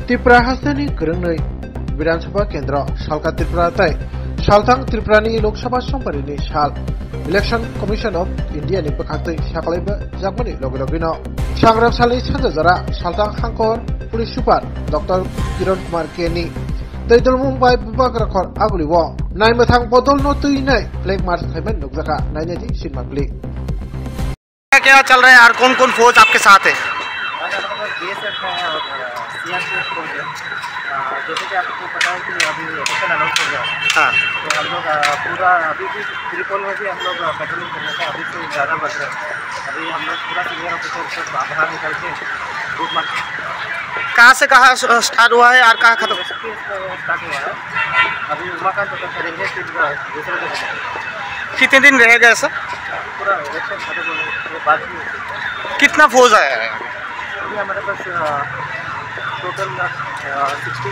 त्रिपुरा हासनी गरंगनै विधानसभा केंद्र सालका त्रिपुरा तय सालथां त्रिपुरानि लोकसभा समफारिनि साल इलेक्शन कमिशन ऑफ इंडिया नि बखातै साखलायबो जागमनि लगे-लगेनो सांग्रां सालनि सानजाजारा सालथां हांखर पुलिस सुपार डॉक्टर किरण कुमार केनि दैदल मुंबाई बुबाग्राखर आगुलिवो नायमथां बदल न तैनाय फ्लैग मार्च खायमन नुकजाखा नायनायदि सिनमागलि। क्या चल रहा है यार, कौन कौन फौज आपके साथ है? जैसे कि आपको पता है कि अभी इलेक्शन अनाउंस हो गया। हाँ, तो हम लोग पूरा अभी भी त्रिपोल में भी हम लोग पेट्रोलिंग करने का अभी से ज़्यादा बढ़ रहे हैं। अभी हम लोग पूरा सीनियर ऑफिसर से बाहर निकल के रूट मार्च कहाँ से कहाँ स्टार्ट हुआ है और कहाँ खत्म? स्टार्ट हुआ है। अभी उमाकांत तक करेंगे, फिर दूसरे जगह कितने दिन रहेगा सर? पूरा इलेक्शन खत्म होने के बाद भी। कितना फौज आया है? अभी हमारे पास टोटल 60